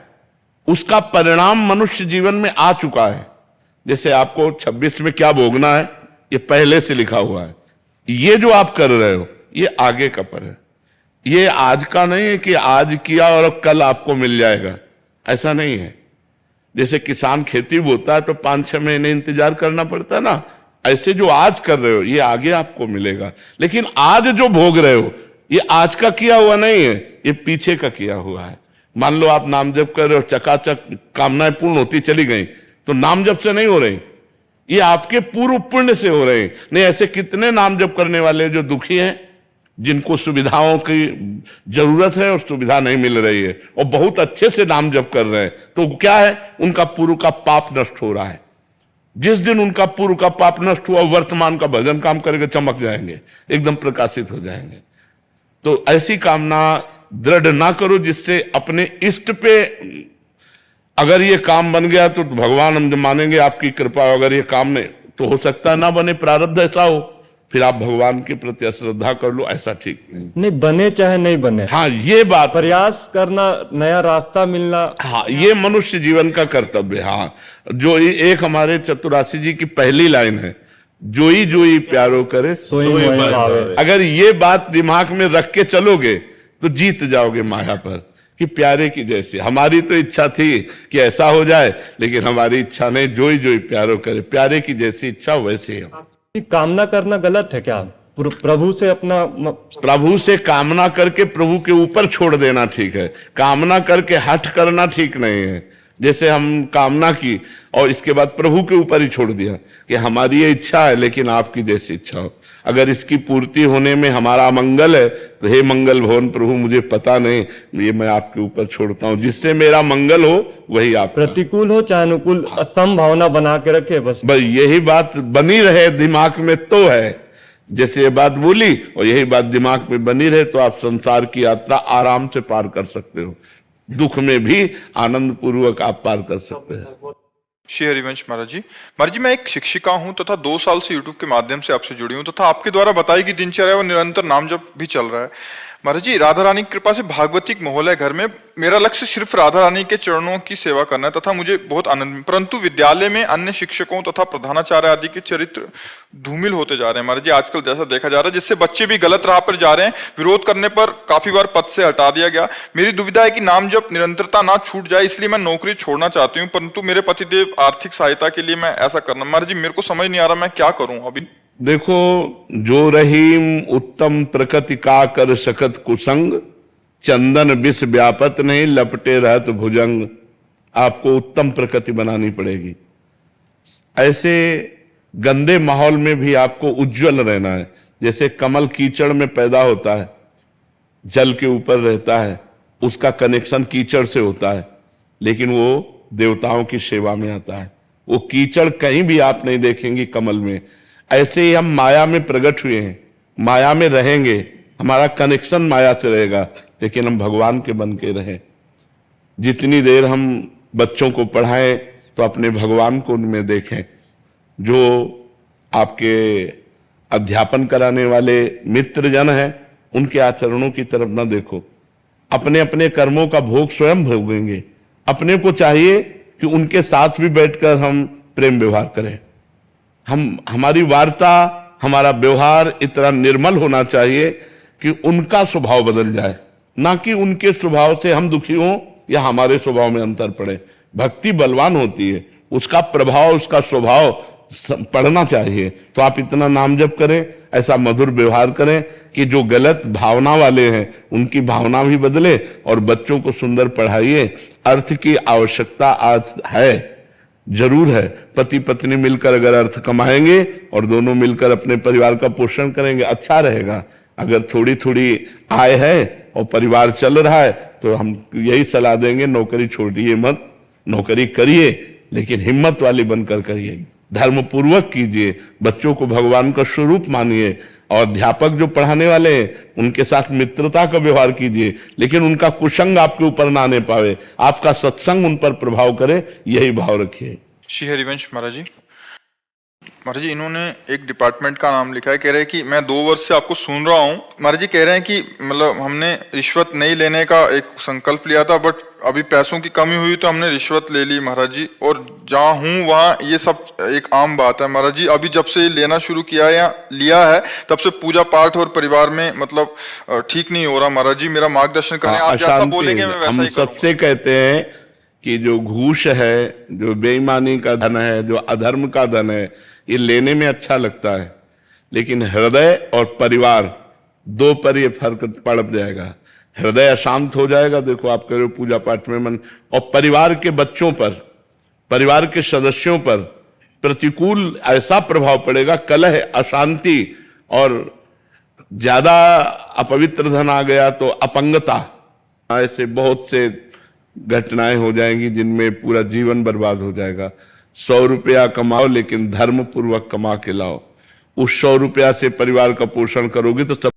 उसका परिणाम मनुष्य जीवन में आ चुका है। जैसे आपको 26 में क्या भोगना है ये पहले से लिखा हुआ है, ये जो आप कर रहे हो ये आगे का पर है, ये आज का नहीं है कि आज किया और कल आपको मिल जाएगा, ऐसा नहीं है। जैसे किसान खेती बोता है तो 5-6 महीने इंतजार करना पड़ता है ना, ऐसे जो आज कर रहे हो ये आगे आपको मिलेगा। लेकिन आज जो भोग रहे हो ये आज का किया हुआ नहीं है, ये पीछे का किया हुआ है। मान लो आप नाम जप कर रहे हो, चकाचक कामनाएं पूर्ण होती चली गई, तो नाम जप से नहीं हो रही, ये आपके पूर्व पुण्य से हो रहे हैं। नहीं, ऐसे कितने नाम जप करने वाले जो दुखी हैं, जिनको सुविधाओं की जरूरत है और सुविधा नहीं मिल रही है, और बहुत अच्छे से नाम जप कर रहे हैं, तो क्या है, उनका पूर्व का पाप नष्ट हो रहा है। जिस दिन उनका पूर्व का पाप नष्ट हुआ, वर्तमान का भजन काम करके चमक जाएंगे, एकदम प्रकाशित हो जाएंगे। तो ऐसी कामना दृढ़ ना करो जिससे अपने इष्ट पे, अगर ये काम बन गया तो भगवान हम मानेंगे आपकी कृपा, अगर ये काम नहीं तो हो सकता है ना बने, प्रारब्ध ऐसा हो, फिर आप भगवान के प्रति अश्रद्धा कर लो, ऐसा ठीक नहीं बने चाहे नहीं बने, हाँ ये बात, प्रयास करना, नया रास्ता मिलना, हाँ ये मनुष्य जीवन का कर्तव्य। हाँ जो एक हमारे चतुरासी जी की पहली लाइन है, जोई जोई प्यारो करे सोई मोहि भावे। अगर ये बात दिमाग में रख के चलोगे तो जीत जाओगे माया पर, कि प्यारे की जैसे। हमारी तो इच्छा थी कि ऐसा हो जाए, लेकिन हमारी इच्छा नहीं, जोई जोई प्यारो करे, प्यारे की जैसी इच्छा वैसे हम। कामना करना गलत है क्या? प्रभु से अपना प्रभु से कामना करके प्रभु के ऊपर छोड़ देना ठीक है, कामना करके हठ करना ठीक नहीं है। जैसे हम कामना की और इसके बाद प्रभु के ऊपर ही छोड़ दिया कि हमारी ये इच्छा है लेकिन आपकी जैसी इच्छा हो, अगर इसकी पूर्ति होने में हमारा मंगल है तो हे मंगल भवन प्रभु मुझे पता नहीं, ये मैं आपके ऊपर छोड़ता हूँ, जिससे मेरा मंगल हो वही आप। प्रतिकूल हो चाहे अनुकूल, संभावना बना के रखे, बस यही बात बनी रहे दिमाग में तो है। जैसे ये बात बोली और यही बात दिमाग में बनी रहे तो आप संसार की यात्रा आराम से पार कर सकते हो, दुख में भी आनंद पूर्वक आप पार कर सकते हैं। श्री हरिवंश महाराज जी, मैं एक शिक्षिका हूं तथा 2 साल से यूट्यूब के माध्यम से आपसे जुड़ी हूं तथा आपके द्वारा बताई गई दिनचर्या व निरंतर नाम जप भी चल रहा है। महाराज जी, राधा रानी की कृपा से भागवतिक माहौल है घर में, मेरा लक्ष्य सिर्फ राधा रानी के चरणों की सेवा करना है तथा मुझे बहुत आनंद, परंतु विद्यालय में अन्य शिक्षकों तथा प्रधानाचार्य आदि के चरित्र धूमिल होते जा रहे हैं महाराज जी, आजकल जैसा देखा जा रहा है, जिससे बच्चे भी गलत राह पर जा रहे हैं। विरोध करने पर काफी बार पद से हटा दिया गया। मेरी दुविधा है कि नाम जप निरंतरता ना छूट जाए, इसलिए मैं नौकरी छोड़ना चाहती हूँ, परंतु मेरे पतिदेव आर्थिक सहायता के लिए मैं ऐसा करना, महाराज जी मेरे को समझ नहीं आ रहा मैं क्या करूं अभी। देखो, जो रहीम उत्तम प्रकृति का कर सकत कुसंग, चंदन विष व्यापत नहीं लपटे रहत भुजंग। आपको उत्तम प्रकृति बनानी पड़ेगी, ऐसे गंदे माहौल में भी आपको उज्जवल रहना है। जैसे कमल कीचड़ में पैदा होता है, जल के ऊपर रहता है, उसका कनेक्शन कीचड़ से होता है, लेकिन वो देवताओं की सेवा में आता है। वो कीचड़ कहीं भी आप नहीं देखेंगे कमल में। ऐसे ही हम माया में प्रकट हुए हैं, माया में रहेंगे, हमारा कनेक्शन माया से रहेगा, लेकिन हम भगवान के बन के रहें। जितनी देर हम बच्चों को पढ़ाएं तो अपने भगवान को उनमें देखें। जो आपके अध्यापन कराने वाले मित्र जन हैं उनके आचरणों की तरफ न देखो, अपने अपने कर्मों का भोग स्वयं भोगेंगे। अपने को चाहिए कि उनके साथ भी बैठकर हम प्रेम व्यवहार करें। हमारी वार्ता, हमारा व्यवहार इतना निर्मल होना चाहिए कि उनका स्वभाव बदल जाए, ना कि उनके स्वभाव से हम दुखी हों या हमारे स्वभाव में अंतर पड़े। भक्ति बलवान होती है, उसका प्रभाव, उसका स्वभाव पढ़ना चाहिए। तो आप इतना नाम जप करें, ऐसा मधुर व्यवहार करें कि जो गलत भावना वाले हैं उनकी भावना भी बदले, और बच्चों को सुंदर पढ़ाइए। अर्थ की आवश्यकता आज है, जरूर है। पति पत्नी मिलकर अगर अर्थ कमाएंगे और दोनों मिलकर अपने परिवार का पोषण करेंगे, अच्छा रहेगा। अगर थोड़ी थोड़ी आय है और परिवार चल रहा है तो हम यही सलाह देंगे, नौकरी छोड़िए मत, नौकरी करिए, लेकिन हिम्मत वाली बनकर करिए। धर्म पूर्वक कीजिए, बच्चों को भगवान का स्वरूप मानिए, और अध्यापक जो पढ़ाने वाले हैं उनके साथ मित्रता का व्यवहार कीजिए, लेकिन उनका कुसंग आपके ऊपर ना आने पावे, आपका सत्संग उन पर प्रभाव करे, यही भाव रखिए। श्री हरिवंश महाराज जी, महाराज जी इन्होंने एक डिपार्टमेंट का नाम लिखा है, कह रहे हैं कि मैं 2 वर्ष से आपको सुन रहा हूँ। महाराज जी कह रहे हैं कि मतलब हमने रिश्वत नहीं लेने का एक संकल्प लिया था, बट अभी पैसों की कमी हुई तो हमने रिश्वत ले ली महाराज जी, और जहाँ हूँ वहाँ ये सब एक आम बात है महाराज जी। अभी जब से लेना शुरू किया या लिया है तब से पूजा पाठ और परिवार में मतलब ठीक नहीं हो रहा महाराज जी, मेरा मार्गदर्शन करें। आप जैसा अशांति बोलेंगे मैं वैसा हम ही करूँगा। सबसे कहते हैं कि जो घूस है, जो बेईमानी का धन है, जो अधर्म का धन है, ये लेने में अच्छा लगता है, लेकिन हृदय और परिवार 2 पर ये फर्क पड़ जाएगा। हृदय अशांत हो जाएगा, देखो आप कह रहे हो पूजा पाठ में मन, और परिवार के बच्चों पर, परिवार के सदस्यों पर प्रतिकूल ऐसा प्रभाव पड़ेगा, कलह, अशांति, और ज्यादा अपवित्र धन आ गया तो अपंगता, ऐसे बहुत से घटनाएं हो जाएंगी जिनमें पूरा जीवन बर्बाद हो जाएगा। 100 रुपया कमाओ लेकिन धर्म पूर्वक कमा के लाओ, उस 100 रुपया से परिवार का पोषण करोगे तो सब